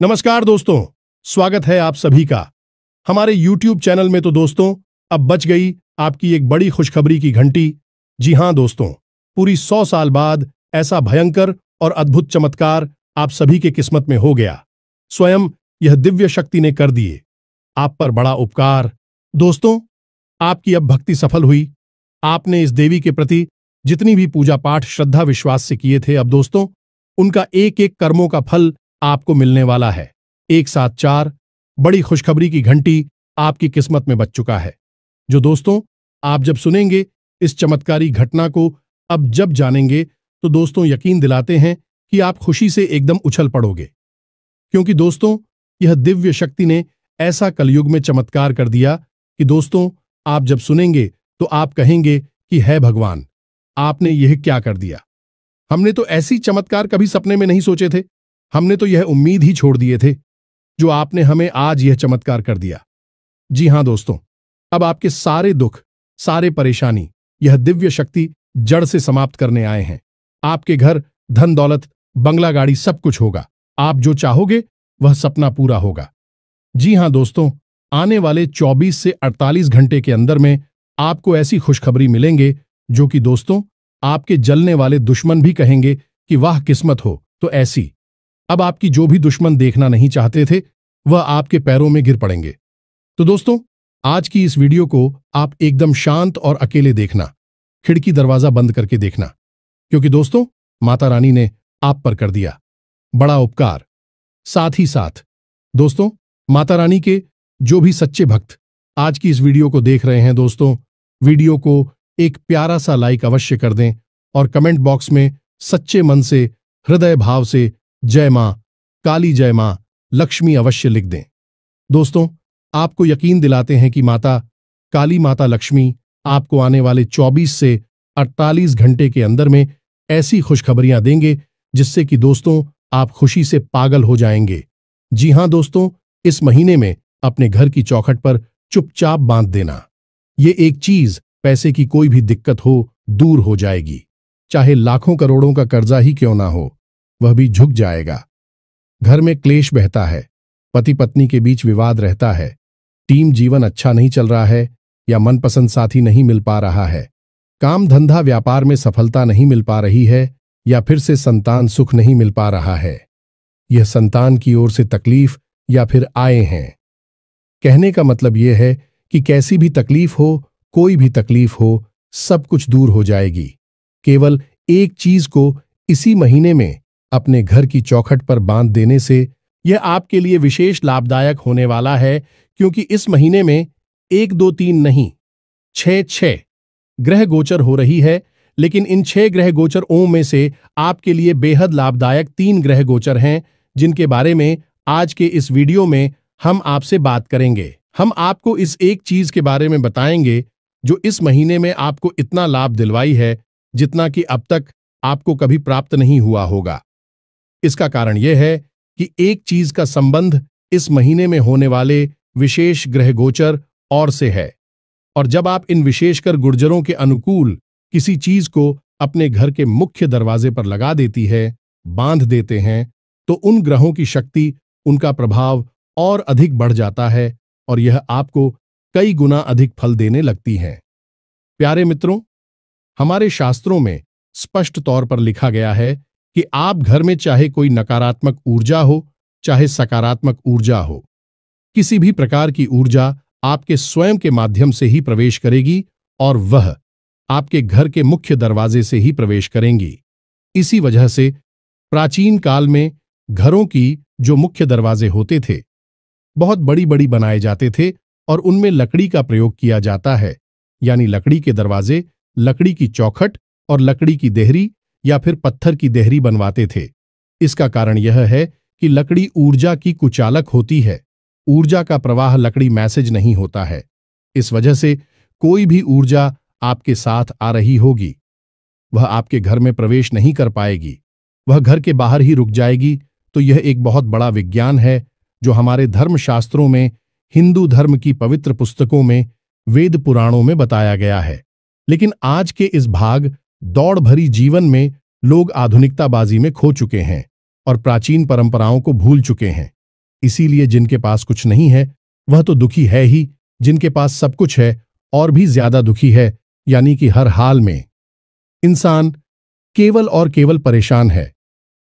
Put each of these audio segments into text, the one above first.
नमस्कार दोस्तों, स्वागत है आप सभी का हमारे YouTube चैनल में। तो दोस्तों, अब बच गई आपकी एक बड़ी खुशखबरी की घंटी। जी हां दोस्तों, पूरी 100 साल बाद ऐसा भयंकर और अद्भुत चमत्कार आप सभी के किस्मत में हो गया। स्वयं यह दिव्य शक्ति ने कर दिए आप पर बड़ा उपकार। दोस्तों, आपकी अब भक्ति सफल हुई। आपने इस देवी के प्रति जितनी भी पूजा पाठ श्रद्धा विश्वास से किए थे, अब दोस्तों उनका एक एक कर्मों का फल आपको मिलने वाला है। एक साथ 4 बड़ी खुशखबरी की घंटी आपकी किस्मत में बज चुका है, जो दोस्तों आप जब सुनेंगे इस चमत्कारी घटना को, अब जब जानेंगे, तो दोस्तों यकीन दिलाते हैं कि आप खुशी से एकदम उछल पड़ोगे। क्योंकि दोस्तों यह दिव्य शक्ति ने ऐसा कलयुग में चमत्कार कर दिया कि दोस्तों आप जब सुनेंगे तो आप कहेंगे कि है भगवान, आपने यह क्या कर दिया। हमने तो ऐसी चमत्कार कभी सपने में नहीं सोचे थे। हमने तो यह उम्मीद ही छोड़ दिए थे, जो आपने हमें आज यह चमत्कार कर दिया। जी हां दोस्तों, अब आपके सारे दुख, सारे परेशानी यह दिव्य शक्ति जड़ से समाप्त करने आए हैं। आपके घर धन दौलत, बंगला गाड़ी सब कुछ होगा। आप जो चाहोगे वह सपना पूरा होगा। जी हां दोस्तों, आने वाले 24 से 48 घंटे के अंदर में आपको ऐसी खुशखबरी मिलेंगे जो कि दोस्तों आपके जलने वाले दुश्मन भी कहेंगे कि वाह किस्मत हो तो ऐसी। अब आपकी जो भी दुश्मन देखना नहीं चाहते थे, वह आपके पैरों में गिर पड़ेंगे। तो दोस्तों आज की इस वीडियो को आप एकदम शांत और अकेले देखना, खिड़की दरवाजा बंद करके देखना, क्योंकि दोस्तों माता रानी ने आप पर कर दिया बड़ा उपकार। साथ ही साथ दोस्तों माता रानी के जो भी सच्चे भक्त आज की इस वीडियो को देख रहे हैं, दोस्तों वीडियो को एक प्यारा सा लाइक अवश्य कर दें और कमेंट बॉक्स में सच्चे मन से, हृदय भाव से जय मां काली, जय मां लक्ष्मी अवश्य लिख दें। दोस्तों आपको यकीन दिलाते हैं कि माता काली, माता लक्ष्मी आपको आने वाले 24 से 48 घंटे के अंदर में ऐसी खुशखबरियां देंगे जिससे कि दोस्तों आप खुशी से पागल हो जाएंगे। जी हां दोस्तों, इस महीने में अपने घर की चौखट पर चुपचाप बांध देना। ये एक चीज, पैसे की कोई भी दिक्कत हो, दूर हो जाएगी। चाहे लाखों करोड़ों का कर्जा ही क्यों ना हो, वह भी झुक जाएगा। घर में क्लेश बहता है, पति पत्नी के बीच विवाद रहता है, टीम जीवन अच्छा नहीं चल रहा है या मनपसंद साथी नहीं मिल पा रहा है, काम धंधा व्यापार में सफलता नहीं मिल पा रही है, या फिर से संतान सुख नहीं मिल पा रहा है, यह संतान की ओर से तकलीफ या फिर आए हैं। कहने का मतलब यह है कि कैसी भी तकलीफ हो, कोई भी तकलीफ हो, सब कुछ दूर हो जाएगी। केवल एक चीज को इसी महीने में अपने घर की चौखट पर बांध देने से यह आपके लिए विशेष लाभदायक होने वाला है, क्योंकि इस महीने में 1 2 3 नहीं, 6 ग्रह गोचर हो रही है। लेकिन इन 6 ग्रह गोचरों में से आपके लिए बेहद लाभदायक 3 ग्रह गोचर हैं, जिनके बारे में आज के इस वीडियो में हम आपसे बात करेंगे। हम आपको इस एक चीज के बारे में बताएंगे जो इस महीने में आपको इतना लाभ दिलवाई है जितना कि अब तक आपको कभी प्राप्त नहीं हुआ होगा। इसका कारण यह है कि एक चीज का संबंध इस महीने में होने वाले विशेष ग्रह गोचर और से है, और जब आप इन विशेषकर गुर्जरों के अनुकूल किसी चीज को अपने घर के मुख्य दरवाजे पर लगा देती है, बांध देते हैं, तो उन ग्रहों की शक्ति, उनका प्रभाव और अधिक बढ़ जाता है और यह आपको कई गुना अधिक फल देने लगती हैं। प्यारे मित्रों, हमारे शास्त्रों में स्पष्ट तौर पर लिखा गया है कि आप घर में चाहे कोई नकारात्मक ऊर्जा हो, चाहे सकारात्मक ऊर्जा हो, किसी भी प्रकार की ऊर्जा आपके स्वयं के माध्यम से ही प्रवेश करेगी और वह आपके घर के मुख्य दरवाजे से ही प्रवेश करेंगी। इसी वजह से प्राचीन काल में घरों की जो मुख्य दरवाजे होते थे, बहुत बड़ी बड़ी बनाए जाते थे और उनमें लकड़ी का प्रयोग किया जाता है, यानी लकड़ी के दरवाजे, लकड़ी की चौखट और लकड़ी की देहरी या फिर पत्थर की देहरी बनवाते थे। इसका कारण यह है कि लकड़ी ऊर्जा की कुचालक होती है। ऊर्जा का प्रवाह लकड़ी मैसेज नहीं होता है। इस वजह से कोई भी ऊर्जा आपके साथ आ रही होगी, वह आपके घर में प्रवेश नहीं कर पाएगी, वह घर के बाहर ही रुक जाएगी। तो यह एक बहुत बड़ा विज्ञान है जो हमारे धर्मशास्त्रों में, हिंदू धर्म की पवित्र पुस्तकों में, वेद पुराणों में बताया गया है। लेकिन आज के इस भाग दौड़ भरी जीवन में लोग आधुनिकताबाजी में खो चुके हैं और प्राचीन परंपराओं को भूल चुके हैं। इसीलिए जिनके पास कुछ नहीं है वह तो दुखी है ही, जिनके पास सब कुछ है और भी ज्यादा दुखी है, यानी कि हर हाल में इंसान केवल और केवल परेशान है,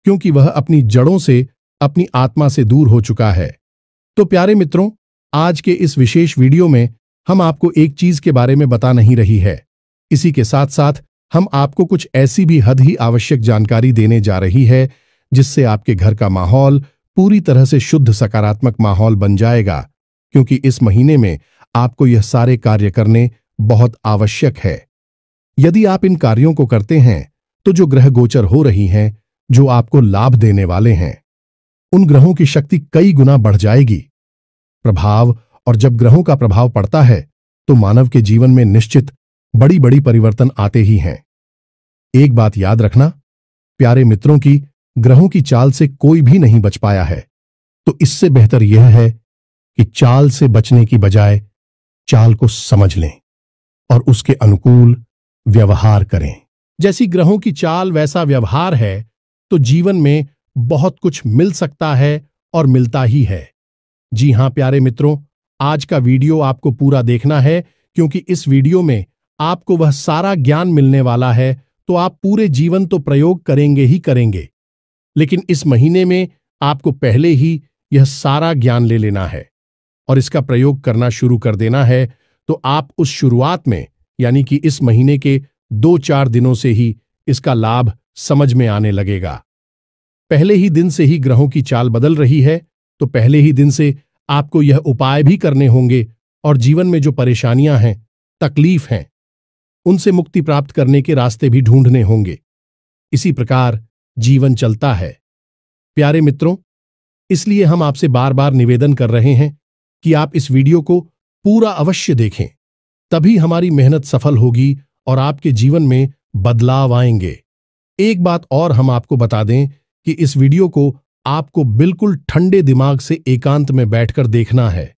क्योंकि वह अपनी जड़ों से, अपनी आत्मा से दूर हो चुका है। तो प्यारे मित्रों, आज के इस विशेष वीडियो में हम आपको एक चीज के बारे में बता नहीं रही है, इसी के साथ साथ हम आपको कुछ ऐसी भी हद ही आवश्यक जानकारी देने जा रही है जिससे आपके घर का माहौल पूरी तरह से शुद्ध सकारात्मक माहौल बन जाएगा, क्योंकि इस महीने में आपको यह सारे कार्य करने बहुत आवश्यक है। यदि आप इन कार्यों को करते हैं तो जो ग्रह गोचर हो रही हैं, जो आपको लाभ देने वाले हैं, उन ग्रहों की शक्ति कई गुना बढ़ जाएगी। प्रभाव, और जब ग्रहों का प्रभाव पड़ता है तो मानव के जीवन में निश्चित बड़ी बड़ी परिवर्तन आते ही हैं। एक बात याद रखना प्यारे मित्रों, की ग्रहों की चाल से कोई भी नहीं बच पाया है, तो इससे बेहतर यह है कि चाल से बचने की बजाय चाल को समझ लें और उसके अनुकूल व्यवहार करें। जैसी ग्रहों की चाल वैसा व्यवहार है, तो जीवन में बहुत कुछ मिल सकता है और मिलता ही है। जी हां प्यारे मित्रों, आज का वीडियो आपको पूरा देखना है, क्योंकि इस वीडियो में आपको वह सारा ज्ञान मिलने वाला है, तो आप पूरे जीवन तो प्रयोग करेंगे ही करेंगे, लेकिन इस महीने में आपको पहले ही यह सारा ज्ञान ले लेना है और इसका प्रयोग करना शुरू कर देना है। तो आप उस शुरुआत में, यानी कि इस महीने के 2-4 दिनों से ही इसका लाभ समझ में आने लगेगा। पहले ही दिन से ही ग्रहों की चाल बदल रही है, तो पहले ही दिन से आपको यह उपाय भी करने होंगे और जीवन में जो परेशानियां हैं, तकलीफ हैं, उनसे मुक्ति प्राप्त करने के रास्ते भी ढूंढने होंगे। इसी प्रकार जीवन चलता है प्यारे मित्रों, इसलिए हम आपसे बार बार निवेदन कर रहे हैं कि आप इस वीडियो को पूरा अवश्य देखें, तभी हमारी मेहनत सफल होगी और आपके जीवन में बदलाव आएंगे। एक बात और हम आपको बता दें कि इस वीडियो को आपको बिल्कुल ठंडे दिमाग से एकांत में बैठकर देखना है।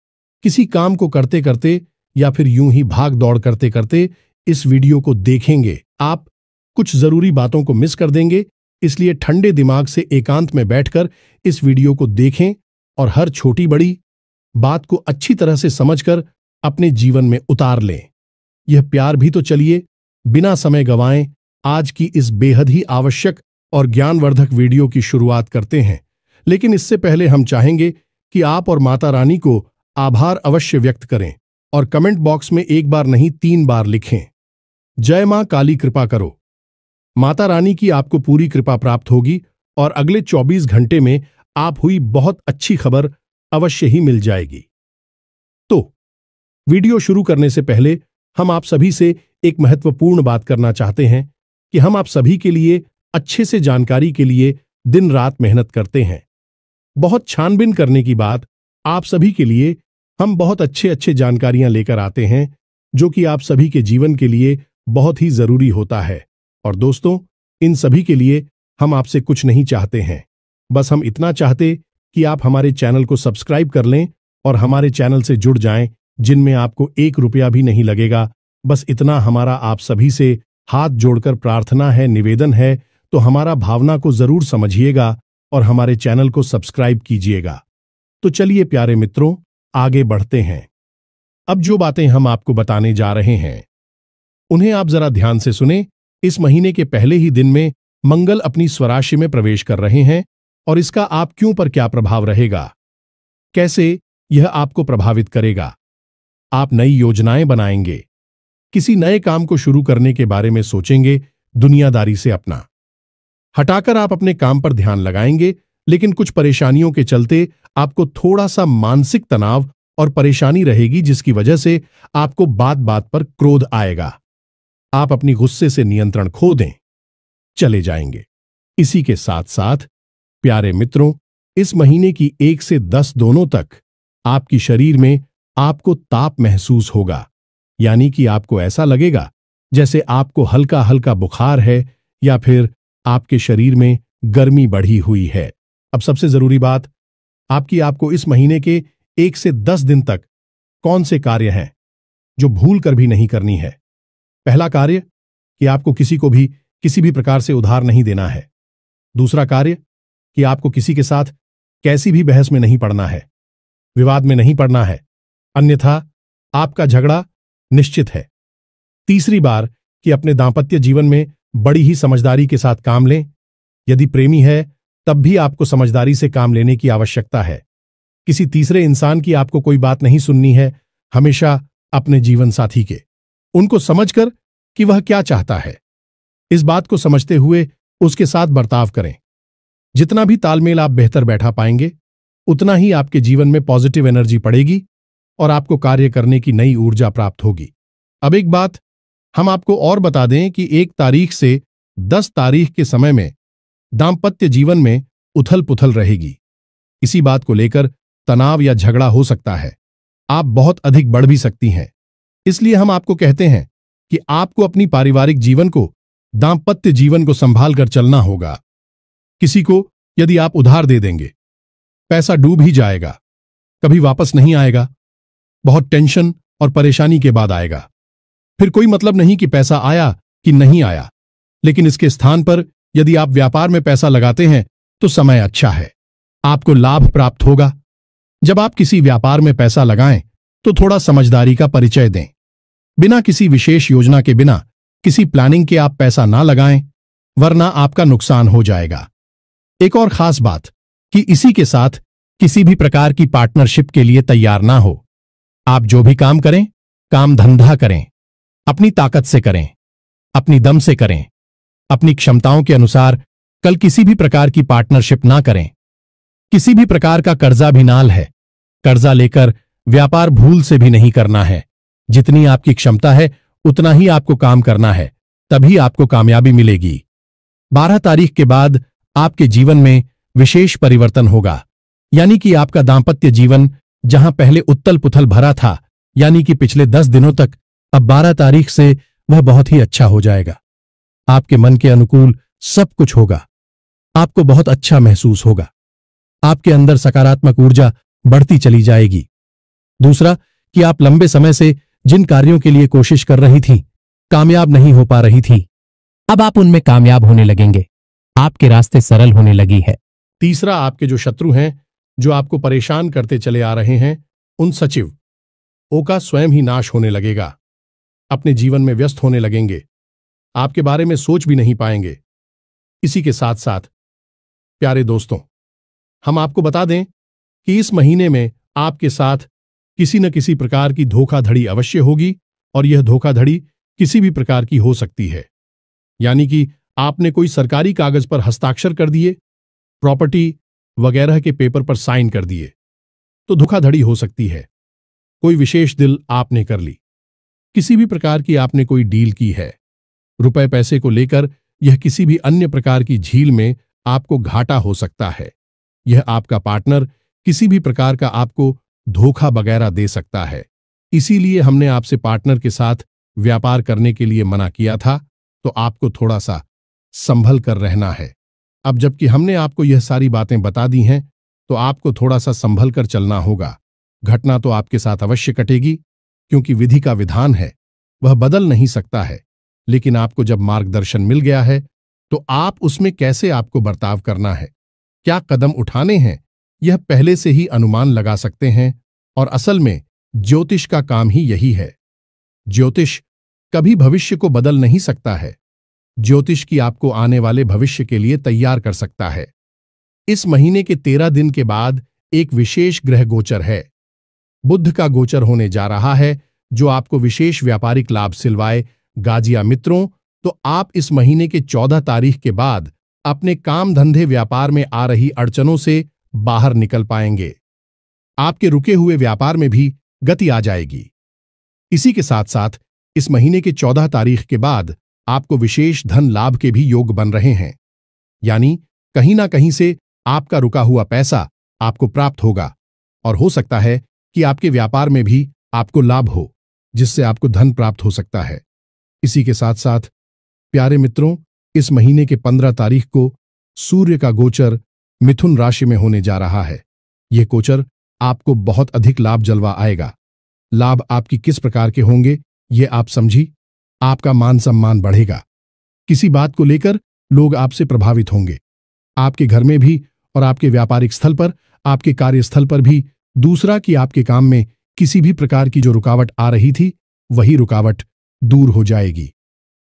किसी काम को करते करते या फिर यूं ही भाग दौड़ करते करते इस वीडियो को देखेंगे, आप कुछ जरूरी बातों को मिस कर देंगे। इसलिए ठंडे दिमाग से एकांत में बैठकर इस वीडियो को देखें और हर छोटी बड़ी बात को अच्छी तरह से समझकर अपने जीवन में उतार लें। यह प्यार भी तो चलिए बिना समय गंवाएं आज की इस बेहद ही आवश्यक और ज्ञानवर्धक वीडियो की शुरुआत करते हैं। लेकिन इससे पहले हम चाहेंगे कि आप और माता रानी को आभार अवश्य व्यक्त करें और कमेंट बॉक्स में 1 बार नहीं 3 बार लिखें, जय मां काली कृपा करो। माता रानी की आपको पूरी कृपा प्राप्त होगी और अगले 24 घंटे में आप हुई बहुत अच्छी खबर अवश्य ही मिल जाएगी। तो वीडियो शुरू करने से पहले हम आप सभी से एक महत्वपूर्ण बात करना चाहते हैं कि हम आप सभी के लिए अच्छे से जानकारी के लिए दिन रात मेहनत करते हैं। बहुत छानबीन करने की बात, आप सभी के लिए हम बहुत अच्छे जानकारियां लेकर आते हैं, जो कि आप सभी के जीवन के लिए बहुत ही जरूरी होता है। और दोस्तों, इन सभी के लिए हम आपसे कुछ नहीं चाहते हैं, बस हम इतना चाहते कि आप हमारे चैनल को सब्सक्राइब कर लें और हमारे चैनल से जुड़ जाएं, जिनमें आपको 1 रुपया भी नहीं लगेगा। बस इतना हमारा आप सभी से हाथ जोड़कर प्रार्थना है, निवेदन है। तो हमारा भावना को जरूर समझिएगा और हमारे चैनल को सब्सक्राइब कीजिएगा। तो चलिए प्यारे मित्रों, आगे बढ़ते हैं। अब जो बातें हम आपको बताने जा रहे हैं, उन्हें आप जरा ध्यान से सुने। इस महीने के पहले ही दिन में मंगल अपनी स्वराशि में प्रवेश कर रहे हैं और इसका आप क्यों पर क्या प्रभाव रहेगा, कैसे यह आपको प्रभावित करेगा। आप नई योजनाएं बनाएंगे, किसी नए काम को शुरू करने के बारे में सोचेंगे, दुनियादारी से अपना हटाकर आप अपने काम पर ध्यान लगाएंगे। लेकिन कुछ परेशानियों के चलते आपको थोड़ा सा मानसिक तनाव और परेशानी रहेगी, जिसकी वजह से आपको बात बात पर क्रोध आएगा। आप अपनी गुस्से से नियंत्रण खो दें, चले जाएंगे। इसी के साथ साथ प्यारे मित्रों, इस महीने की 1 से 10 दोनों तक आपकी शरीर में आपको ताप महसूस होगा, यानी कि आपको ऐसा लगेगा जैसे आपको हल्का हल्का बुखार है या फिर आपके शरीर में गर्मी बढ़ी हुई है। अब सबसे जरूरी बात, आपको इस महीने के 1 से 10 दिन तक कौन से कार्य हैं जो भूल कर भी नहीं करनी है। पहला कार्य कि आपको किसी को भी किसी भी प्रकार से उधार नहीं देना है। दूसरा कार्य कि आपको किसी के साथ कैसी भी बहस में नहीं पड़ना है, विवाद में नहीं पड़ना है, अन्यथा आपका झगड़ा निश्चित है। तीसरी बार कि अपने दांपत्य जीवन में बड़ी ही समझदारी के साथ काम लें। यदि प्रेमी है तब भी आपको समझदारी से काम लेने की आवश्यकता है। किसी तीसरे इंसान की आपको कोई बात नहीं सुननी है, हमेशा अपने जीवन साथी के, उनको समझकर कि वह क्या चाहता है, इस बात को समझते हुए उसके साथ बर्ताव करें। जितना भी तालमेल आप बेहतर बैठा पाएंगे, उतना ही आपके जीवन में पॉजिटिव एनर्जी पड़ेगी और आपको कार्य करने की नई ऊर्जा प्राप्त होगी। अब एक बात हम आपको और बता दें कि 1 तारीख से 10 तारीख के समय में दांपत्य जीवन में उथल पुथल रहेगी। इसी बात को लेकर तनाव या झगड़ा हो सकता है, आप बहुत अधिक बढ़ भी सकती हैं। इसलिए हम आपको कहते हैं कि आपको अपनी पारिवारिक जीवन को, दांपत्य जीवन को संभाल कर चलना होगा। किसी को यदि आप उधार दे देंगे, पैसा डूब ही जाएगा, कभी वापस नहीं आएगा, बहुत टेंशन और परेशानी के बाद आएगा। फिर कोई मतलब नहीं कि पैसा आया कि नहीं आया, लेकिन इसके स्थान पर यदि आप व्यापार में पैसा लगाते हैं तो समय अच्छा है, आपको लाभ प्राप्त होगा। जब आप किसी व्यापार में पैसा लगाएं तो थोड़ा समझदारी का परिचय दें। बिना किसी विशेष योजना के, बिना किसी प्लानिंग के आप पैसा ना लगाएं, वरना आपका नुकसान हो जाएगा। एक और खास बात कि इसी के साथ किसी भी प्रकार की पार्टनरशिप के लिए तैयार ना हो। आप जो भी काम करें, काम धंधा करें, अपनी ताकत से करें, अपनी दम से करें, अपनी क्षमताओं के अनुसार। कल किसी भी प्रकार की पार्टनरशिप ना करें। किसी भी प्रकार का कर्जा भी नाल है, कर्जा लेकर व्यापार भूल से भी नहीं करना है। जितनी आपकी क्षमता है उतना ही आपको काम करना है, तभी आपको कामयाबी मिलेगी। 12 तारीख के बाद आपके जीवन में विशेष परिवर्तन होगा, यानी कि आपका दांपत्य जीवन जहां पहले उत्तल पुथल भरा था, यानी कि पिछले 10 दिनों तक, अब 12 तारीख से वह बहुत ही अच्छा हो जाएगा। आपके मन के अनुकूल सब कुछ होगा, आपको बहुत अच्छा महसूस होगा, आपके अंदर सकारात्मक ऊर्जा बढ़ती चली जाएगी। दूसरा कि आप लंबे समय से जिन कार्यों के लिए कोशिश कर रही थीं, कामयाब नहीं हो पा रही थीं, अब आप उनमें कामयाब होने लगेंगे, आपके रास्ते सरल होने लगी है। तीसरा, आपके जो शत्रु हैं, जो आपको परेशान करते चले आ रहे हैं, उन सचिवों का स्वयं ही नाश होने लगेगा, अपने जीवन में व्यस्त होने लगेंगे, आपके बारे में सोच भी नहीं पाएंगे। इसी के साथ साथ प्यारे दोस्तों, हम आपको बता दें कि इस महीने में आपके साथ किसी न किसी प्रकार की धोखाधड़ी अवश्य होगी, और यह धोखाधड़ी किसी भी प्रकार की हो सकती है। यानी कि आपने कोई सरकारी कागज पर हस्ताक्षर कर दिए, प्रॉपर्टी वगैरह के पेपर पर साइन कर दिए, तो धोखाधड़ी हो सकती है। कोई विशेष डील आपने कर ली, किसी भी प्रकार की आपने कोई डील की है, रुपए पैसे को लेकर यह किसी भी अन्य प्रकार की झील में आपको घाटा हो सकता है। यह आपका पार्टनर किसी भी प्रकार का आपको धोखा वगैरह दे सकता है। इसीलिए हमने आपसे पार्टनर के साथ व्यापार करने के लिए मना किया था, तो आपको थोड़ा सा संभल कर रहना है। अब जबकि हमने आपको यह सारी बातें बता दी हैं, तो आपको थोड़ा सा संभल कर चलना होगा। घटना तो आपके साथ अवश्य कटेगी, क्योंकि विधि का विधान है, वह बदल नहीं सकता है। लेकिन आपको जब मार्गदर्शन मिल गया है, तो आप उसमें कैसे आपको बर्ताव करना है, क्या कदम उठाने हैं, यह पहले से ही अनुमान लगा सकते हैं। और असल में ज्योतिष का काम ही यही है। ज्योतिष कभी भविष्य को बदल नहीं सकता है, ज्योतिष की आपको आने वाले भविष्य के लिए तैयार कर सकता है। इस महीने के 13 दिन के बाद एक विशेष ग्रह गोचर है, बुध का गोचर होने जा रहा है, जो आपको विशेष व्यापारिक लाभ सिलवाए। गाजिया मित्रों, तो आप इस महीने के 14 तारीख के बाद अपने काम धंधे व्यापार में आ रही अड़चनों से बाहर निकल पाएंगे। आपके रुके हुए व्यापार में भी गति आ जाएगी। इसी के साथ साथ इस महीने के 14 तारीख के बाद आपको विशेष धन लाभ के भी योग बन रहे हैं, यानी कहीं ना कहीं से आपका रुका हुआ पैसा आपको प्राप्त होगा, और हो सकता है कि आपके व्यापार में भी आपको लाभ हो, जिससे आपको धन प्राप्त हो सकता है। इसी के साथ साथ प्यारे मित्रों, इस महीने के 15 तारीख को सूर्य का गोचर मिथुन राशि में होने जा रहा है। यह गोचर आपको बहुत अधिक लाभ जलवा आएगा। लाभ आपकी किस प्रकार के होंगे, ये आप समझी। आपका मान सम्मान बढ़ेगा, किसी बात को लेकर लोग आपसे प्रभावित होंगे। आपके घर में भी और आपके व्यापारिक स्थल पर आपके कार्यस्थल पर भी दूसरा कि आपके काम में किसी भी प्रकार की जो रुकावट आ रही थी वही रुकावट दूर हो जाएगी।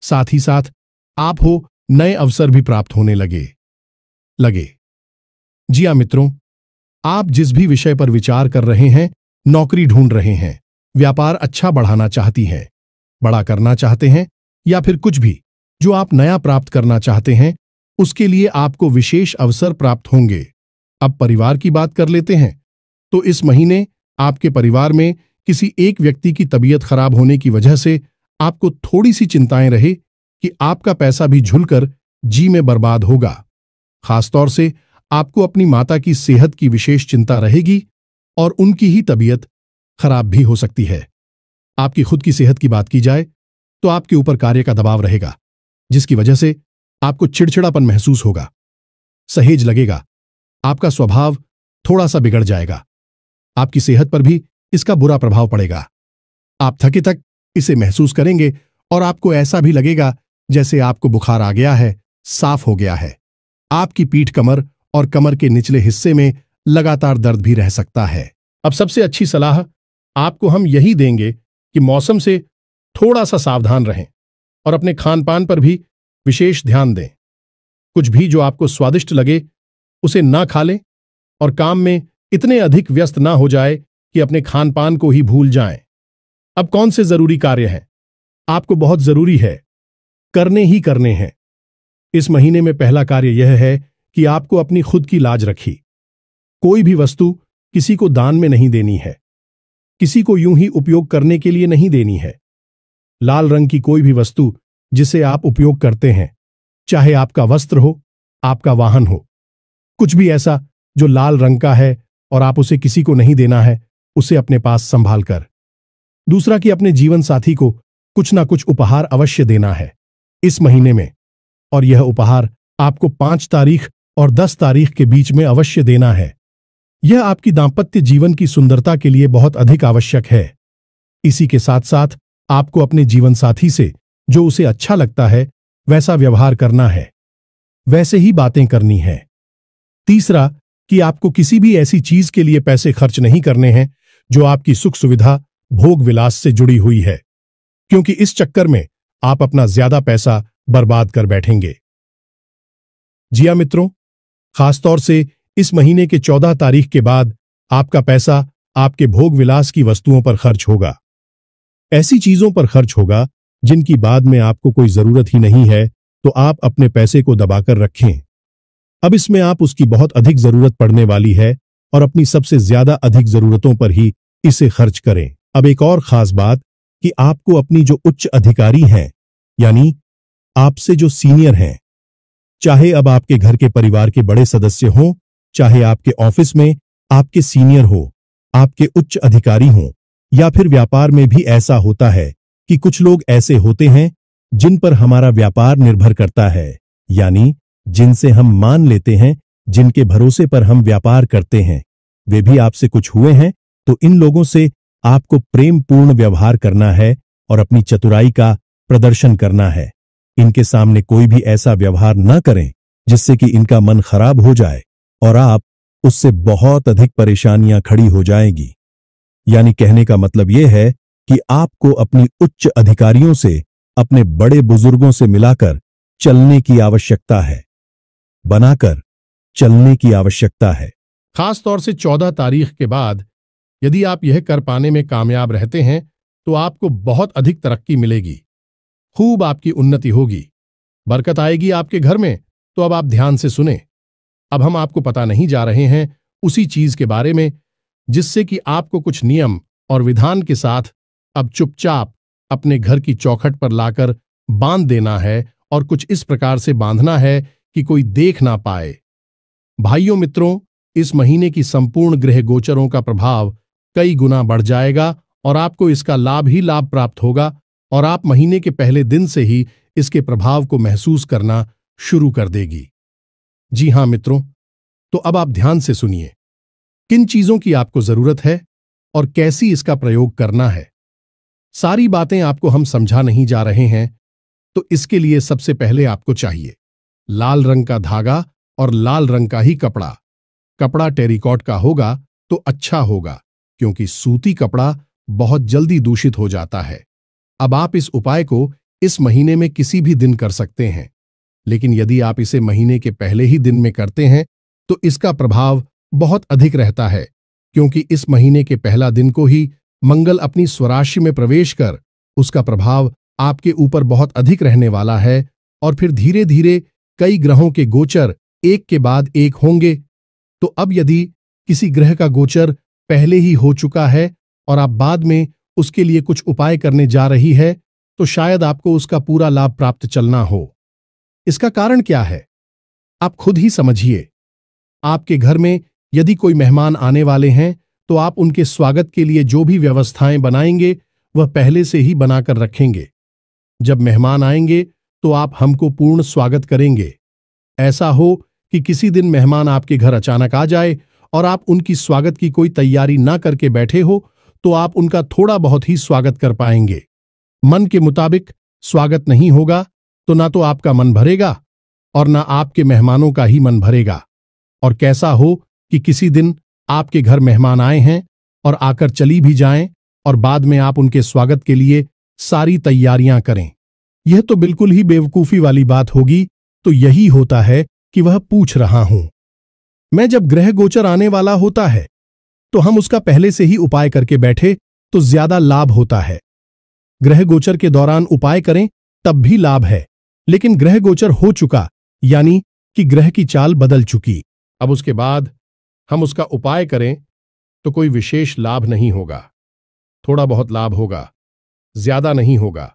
साथ ही साथ आप हो नए अवसर भी प्राप्त होने लगे। जी हां मित्रों, आप जिस भी विषय पर विचार कर रहे हैं, नौकरी ढूंढ रहे हैं, व्यापार अच्छा बढ़ाना चाहती हैं, बड़ा करना चाहते हैं या फिर कुछ भी जो आप नया प्राप्त करना चाहते हैं, उसके लिए आपको विशेष अवसर प्राप्त होंगे। अब परिवार की बात कर लेते हैं तो इस महीने आपके परिवार में किसी एक व्यक्ति की तबीयत खराब होने की वजह से आपको थोड़ी सी चिंताएं रहे कि आपका पैसा भी झुलकर जी में बर्बाद होगा। खासतौर से आपको अपनी माता की सेहत की विशेष चिंता रहेगी और उनकी ही तबीयत खराब भी हो सकती है। आपकी खुद की सेहत की बात की जाए तो आपके ऊपर कार्य का दबाव रहेगा, जिसकी वजह से आपको चिड़चिड़ापन महसूस होगा, सहेज लगेगा, आपका स्वभाव थोड़ा सा बिगड़ जाएगा, आपकी सेहत पर भी इसका बुरा प्रभाव पड़ेगा। आप थके थक इसे महसूस करेंगे और आपको ऐसा भी लगेगा जैसे आपको बुखार आ गया है, साफ हो गया है। आपकी पीठ, कमर और कमर के निचले हिस्से में लगातार दर्द भी रह सकता है। अब सबसे अच्छी सलाह आपको हम यही देंगे कि मौसम से थोड़ा सा सावधान रहें और अपने खान पान पर भी विशेष ध्यान दें। कुछ भी जो आपको स्वादिष्ट लगे उसे ना खा लें और काम में इतने अधिक व्यस्त ना हो जाए कि अपने खान पान को ही भूल जाएं। अब कौन से जरूरी कार्य हैं आपको बहुत जरूरी है करने ही करने हैं। इस महीने में पहला कार्य यह है कि आपको अपनी खुद की लाज रखी। कोई भी वस्तु किसी को दान में नहीं देनी है, किसी को यूं ही उपयोग करने के लिए नहीं देनी है। लाल रंग की कोई भी वस्तु जिसे आप उपयोग करते हैं, चाहे आपका वस्त्र हो, आपका वाहन हो, कुछ भी ऐसा जो लाल रंग का है और आप उसे किसी को नहीं देना है, उसे अपने पास संभाल कर। दूसरा कि अपने जीवन साथी को कुछ ना कुछ उपहार अवश्य देना है इस महीने में, और यह उपहार आपको 5 तारीख और 10 तारीख के बीच में अवश्य देना है। यह आपकी दांपत्य जीवन की सुंदरता के लिए बहुत अधिक आवश्यक है। इसी के साथ साथ आपको अपने जीवन साथी से जो उसे अच्छा लगता है वैसा व्यवहार करना है, वैसे ही बातें करनी है। तीसरा कि आपको किसी भी ऐसी चीज के लिए पैसे खर्च नहीं करने हैं जो आपकी सुख सुविधा, भोग विलास से जुड़ी हुई है, क्योंकि इस चक्कर में आप अपना ज्यादा पैसा बर्बाद कर बैठेंगे। जी हां मित्रों, खासतौर से इस महीने के 14 तारीख के बाद आपका पैसा आपके भोग विलास की वस्तुओं पर खर्च होगा। ऐसी चीजों पर खर्च होगा जिनकी बाद में आपको कोई जरूरत ही नहीं है, तो आप अपने पैसे को दबाकर रखें। अब इसमें आप उसकी बहुत अधिक जरूरत पड़ने वाली है और अपनी सबसे ज्यादा अधिक जरूरतों पर ही इसे खर्च करें। अब एक और खास बात कि आपको अपनी जो उच्च अधिकारी हैं, यानी आपसे जो सीनियर हैं, चाहे अब आपके घर के परिवार के बड़े सदस्य हों, चाहे आपके ऑफिस में आपके सीनियर हो, आपके उच्च अधिकारी हों, या फिर व्यापार में भी ऐसा होता है कि कुछ लोग ऐसे होते हैं जिन पर हमारा व्यापार निर्भर करता है, यानी जिनसे हम मान लेते हैं, जिनके भरोसे पर हम व्यापार करते हैं, वे भी आपसे कुछ हुए हैं, तो इन लोगों से आपको प्रेम पूर्ण व्यवहार करना है और अपनी चतुराई का प्रदर्शन करना है। इनके सामने कोई भी ऐसा व्यवहार न करें जिससे कि इनका मन खराब हो जाए और आप उससे बहुत अधिक परेशानियां खड़ी हो जाएंगी। यानी कहने का मतलब यह है कि आपको अपनी उच्च अधिकारियों से, अपने बड़े बुजुर्गों से मिलाकर चलने की आवश्यकता है, बनाकर चलने की आवश्यकता है। खास तौर से 14 तारीख के बाद यदि आप यह कर पाने में कामयाब रहते हैं तो आपको बहुत अधिक तरक्की मिलेगी, खूब आपकी उन्नति होगी, बरकत आएगी आपके घर में। तो अब आप ध्यान से सुने। अब हम आपको पता नहीं जा रहे हैं उसी चीज के बारे में जिससे कि आपको कुछ नियम और विधान के साथ अब चुपचाप अपने घर की चौखट पर लाकर बांध देना है, और कुछ इस प्रकार से बांधना है कि कोई देख ना पाए। भाइयों मित्रों, इस महीने की संपूर्ण ग्रह गोचरों का प्रभाव कई गुना बढ़ जाएगा और आपको इसका लाभ ही लाभ प्राप्त होगा, और आप महीने के पहले दिन से ही इसके प्रभाव को महसूस करना शुरू कर देगी। जी हां मित्रों, तो अब आप ध्यान से सुनिए किन चीजों की आपको जरूरत है और कैसी इसका प्रयोग करना है। सारी बातें आपको हम समझा नहीं जा रहे हैं, तो इसके लिए सबसे पहले आपको चाहिए लाल रंग का धागा और लाल रंग का ही कपड़ा। कपड़ा टेरिकॉट का होगा तो अच्छा होगा, क्योंकि सूती कपड़ा बहुत जल्दी दूषित हो जाता है। अब आप इस उपाय को इस महीने में किसी भी दिन कर सकते हैं, लेकिन यदि आप इसे महीने के पहले ही दिन में करते हैं तो इसका प्रभाव बहुत अधिक रहता है, क्योंकि इस महीने के पहला दिन को ही मंगल अपनी स्वराशि में प्रवेश कर उसका प्रभाव आपके ऊपर बहुत अधिक रहने वाला है, और फिर धीरे धीरे कई ग्रहों के गोचर एक के बाद एक होंगे। तो अब यदि किसी ग्रह का गोचर पहले ही हो चुका है और आप बाद में उसके लिए कुछ उपाय करने जा रही है, तो शायद आपको उसका पूरा लाभ प्राप्त चलना हो। इसका कारण क्या है, आप खुद ही समझिए। आपके घर में यदि कोई मेहमान आने वाले हैं तो आप उनके स्वागत के लिए जो भी व्यवस्थाएं बनाएंगे वह पहले से ही बनाकर रखेंगे। जब मेहमान आएंगे तो आप हमको पूर्ण स्वागत करेंगे। ऐसा हो कि किसी दिन मेहमान आपके घर अचानक आ जाए और आप उनकी स्वागत की कोई तैयारी ना करके बैठे हो, तो आप उनका थोड़ा बहुत ही स्वागत कर पाएंगे। मन के मुताबिक स्वागत नहीं होगा तो ना तो आपका मन भरेगा और ना आपके मेहमानों का ही मन भरेगा। और कैसा हो कि किसी दिन आपके घर मेहमान आए हैं और आकर चली भी जाएं और बाद में आप उनके स्वागत के लिए सारी तैयारियां करें। यह तो बिल्कुल ही बेवकूफी वाली बात होगी। तो यही होता है कि वह पूछ रहा हूं मैं, जब ग्रह गोचर आने वाला होता है तो हम उसका पहले से ही उपाय करके बैठे तो ज्यादा लाभ होता है। ग्रह गोचर के दौरान उपाय करें तब भी लाभ है, लेकिन ग्रह गोचर हो चुका यानी कि ग्रह की चाल बदल चुकी, अब उसके बाद हम उसका उपाय करें तो कोई विशेष लाभ नहीं होगा। थोड़ा बहुत लाभ होगा, ज्यादा नहीं होगा।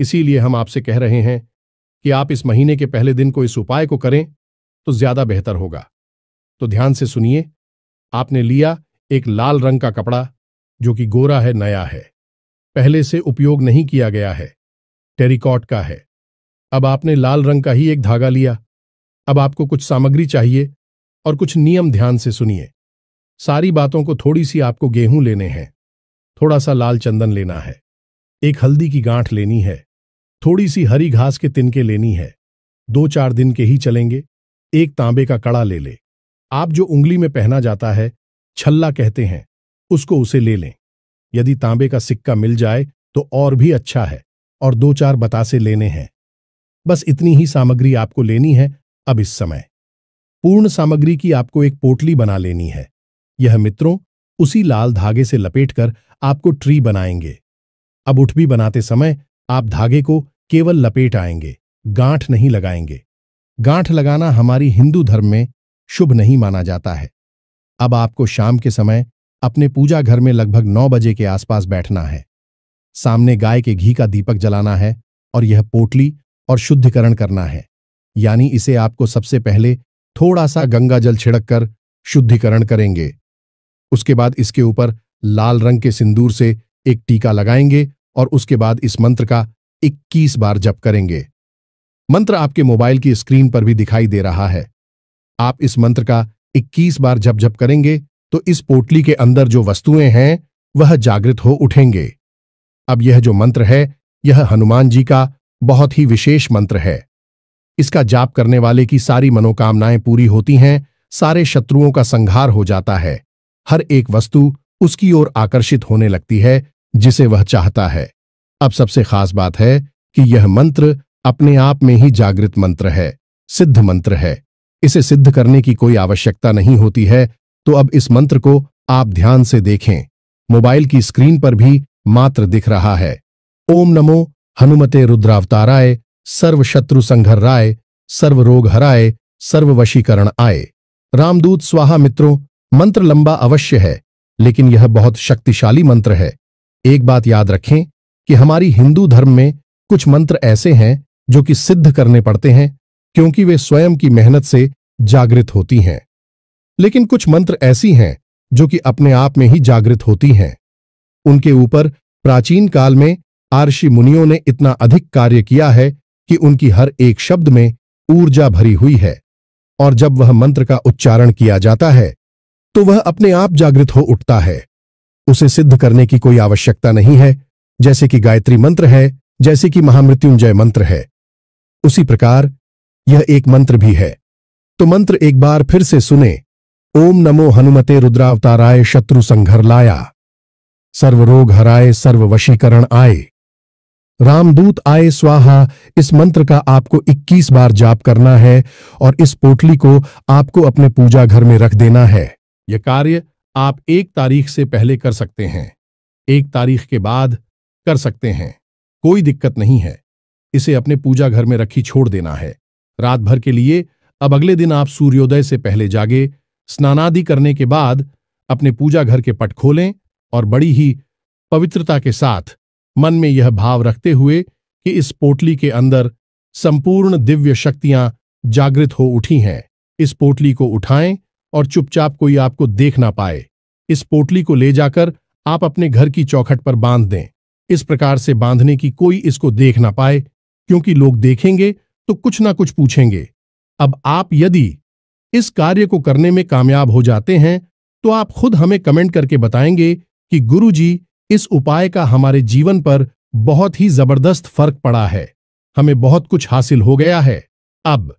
इसीलिए हम आपसे कह रहे हैं कि आप इस महीने के पहले दिन को इस उपाय को करें तो ज्यादा बेहतर होगा। तो ध्यान से सुनिए। आपने लिया एक लाल रंग का कपड़ा जो कि गोरा है, नया है, पहले से उपयोग नहीं किया गया है, टेरिकॉट का है। अब आपने लाल रंग का ही एक धागा लिया। अब आपको कुछ सामग्री चाहिए और कुछ नियम ध्यान से सुनिए। सारी बातों को थोड़ी सी आपको गेहूं लेने हैं, थोड़ा सा लाल चंदन लेना है, एक हल्दी की गांठ लेनी है, थोड़ी सी हरी घास के तिनके लेनी है। 2-4 दिन के ही चलेंगे। एक तांबे का कड़ा ले ले। आप जो उंगली में पहना जाता है, छल्ला कहते हैं, उसको उसे ले लें। यदि तांबे का सिक्का मिल जाए तो और भी अच्छा है, और 2-4 बतासे लेने हैं। बस इतनी ही सामग्री आपको लेनी है। अब इस समय पूर्ण सामग्री की आपको एक पोटली बना लेनी है। यह मित्रों उसी लाल धागे से लपेटकर आपको ट्री बनाएंगे। अब उठ भी बनाते समय आप धागे को केवल लपेट आएंगे, गांठ नहीं लगाएंगे। गांठ लगाना हमारी हिंदू धर्म में शुभ नहीं माना जाता है। अब आपको शाम के समय अपने पूजा घर में लगभग 9 बजे के आसपास बैठना है। सामने गाय के घी का दीपक जलाना है और यह पोटली और शुद्धिकरण करना है, यानी इसे आपको सबसे पहले थोड़ा सा गंगा जल छिड़ककर शुद्धिकरण करेंगे। उसके बाद इसके ऊपर लाल रंग के सिंदूर से एक टीका लगाएंगे और उसके बाद इस मंत्र का 21 बार जप करेंगे। मंत्र आपके मोबाइल की स्क्रीन पर भी दिखाई दे रहा है। आप इस मंत्र का 21 बार जप करेंगे तो इस पोटली के अंदर जो वस्तुएं हैं वह जागृत हो उठेंगे। अब यह जो मंत्र है यह हनुमान जी का बहुत ही विशेष मंत्र है। इसका जाप करने वाले की सारी मनोकामनाएं पूरी होती हैं, सारे शत्रुओं का संहार हो जाता है, हर एक वस्तु उसकी ओर आकर्षित होने लगती है जिसे वह चाहता है। अब सबसे खास बात है कि यह मंत्र अपने आप में ही जागृत मंत्र है, सिद्ध मंत्र है। इसे सिद्ध करने की कोई आवश्यकता नहीं होती है। तो अब इस मंत्र को आप ध्यान से देखें। मोबाइल की स्क्रीन पर भी मात्र दिख रहा है। ओम नमो हनुमते रुद्रावताराय सर्व शत्रु संघर्राय सर्व रोग हराय सर्व वशीकरण आय। रामदूत स्वाहा। मित्रों मंत्र लंबा अवश्य है, लेकिन यह बहुत शक्तिशाली मंत्र है। एक बात याद रखें कि हमारी हिंदू धर्म में कुछ मंत्र ऐसे हैं जो कि सिद्ध करने पड़ते हैं, क्योंकि वे स्वयं की मेहनत से जागृत होती हैं। लेकिन कुछ मंत्र ऐसी हैं जो कि अपने आप में ही जागृत होती हैं। उनके ऊपर प्राचीन काल में आर्षि मुनियों ने इतना अधिक कार्य किया है कि उनकी हर एक शब्द में ऊर्जा भरी हुई है, और जब वह मंत्र का उच्चारण किया जाता है तो वह अपने आप जागृत हो उठता है। उसे सिद्ध करने की कोई आवश्यकता नहीं है। जैसे कि गायत्री मंत्र है, जैसे कि महामृत्युंजय मंत्र है, उसी प्रकार यह एक मंत्र भी है। तो मंत्र एक बार फिर से सुने। ओम नमो हनुमते रुद्रावताराय शत्रु संघर लाया, सर्वरोग हराए सर्व वशीकरण आए, रामदूत आए स्वाहा। इस मंत्र का आपको 21 बार जाप करना है और इस पोटली को आपको अपने पूजा घर में रख देना है। यह कार्य आप 1 तारीख से पहले कर सकते हैं, 1 तारीख के बाद कर सकते हैं, कोई दिक्कत नहीं है। इसे अपने पूजा घर में रखी छोड़ देना है रात भर के लिए। अब अगले दिन आप सूर्योदय से पहले जागे, स्नानादि करने के बाद अपने पूजा घर के पट खोलें और बड़ी ही पवित्रता के साथ मन में यह भाव रखते हुए कि इस पोटली के अंदर संपूर्ण दिव्य शक्तियां जागृत हो उठी हैं, इस पोटली को उठाएं और चुपचाप कोई आपको देख ना पाए। इस पोटली को ले जाकर आप अपने घर की चौखट पर बांध दें। इस प्रकार से बांधने की कोई इसको देख ना पाए, क्योंकि लोग देखेंगे तो कुछ ना कुछ पूछेंगे। अब आप यदि इस कार्य को करने में कामयाब हो जाते हैं तो आप खुद हमें कमेंट करके बताएंगे कि गुरुजी, इस उपाय का हमारे जीवन पर बहुत ही जबरदस्त फर्क पड़ा है, हमें बहुत कुछ हासिल हो गया है। अब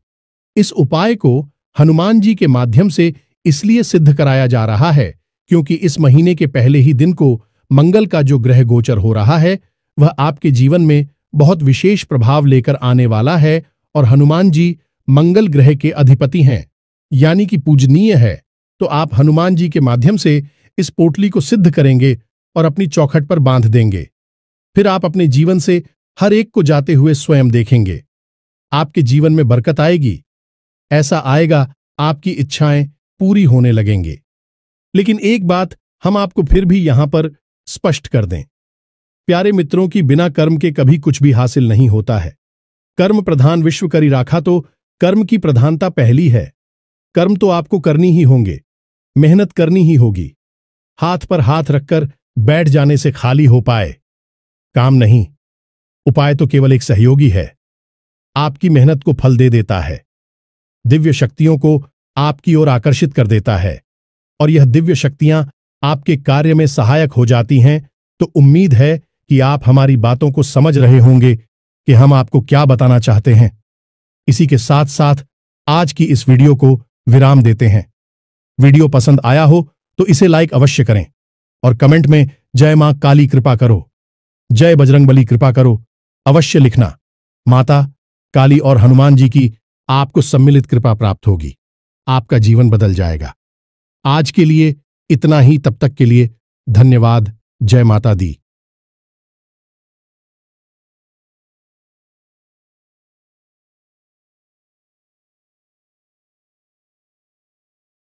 इस उपाय को हनुमान जी के माध्यम से इसलिए सिद्ध कराया जा रहा है क्योंकि इस महीने के पहले ही दिन को मंगल का जो ग्रह गोचर हो रहा है वह आपके जीवन में बहुत विशेष प्रभाव लेकर आने वाला है। और हनुमान जी मंगल ग्रह के अधिपति हैं, यानी कि पूजनीय है। तो आप हनुमान जी के माध्यम से इस पोटली को सिद्ध करेंगे और अपनी चौखट पर बांध देंगे। फिर आप अपने जीवन से हर एक को जाते हुए स्वयं देखेंगे। आपके जीवन में बरकत आएगी, ऐसा आएगा आपकी इच्छाएं पूरी होने लगेंगे। लेकिन एक बात हम आपको फिर भी यहां पर स्पष्ट कर दें, प्यारे मित्रों की बिना कर्म के कभी कुछ भी हासिल नहीं होता है। कर्म प्रधान विश्व करी राखा, तो कर्म की प्रधानता पहली है। कर्म तो आपको करनी ही होंगे, मेहनत करनी ही होगी। हाथ पर हाथ रखकर बैठ जाने से खाली हो पाए काम नहीं। उपाय तो केवल एक सहयोगी है, आपकी मेहनत को फल दे देता है, दिव्य शक्तियों को आपकी ओर आकर्षित कर देता है और यह दिव्य शक्तियां आपके कार्य में सहायक हो जाती हैं। तो उम्मीद है कि आप हमारी बातों को समझ रहे होंगे कि हम आपको क्या बताना चाहते हैं। इसी के साथ साथ आज की इस वीडियो को विराम देते हैं। वीडियो पसंद आया हो तो इसे लाइक अवश्य करें और कमेंट में जय मां काली कृपा करो, जय बजरंगबली कृपा करो अवश्य लिखना। माता काली और हनुमान जी की आपको सम्मिलित कृपा प्राप्त होगी, आपका जीवन बदल जाएगा। आज के लिए इतना ही, तब तक के लिए धन्यवाद। जय माता दी।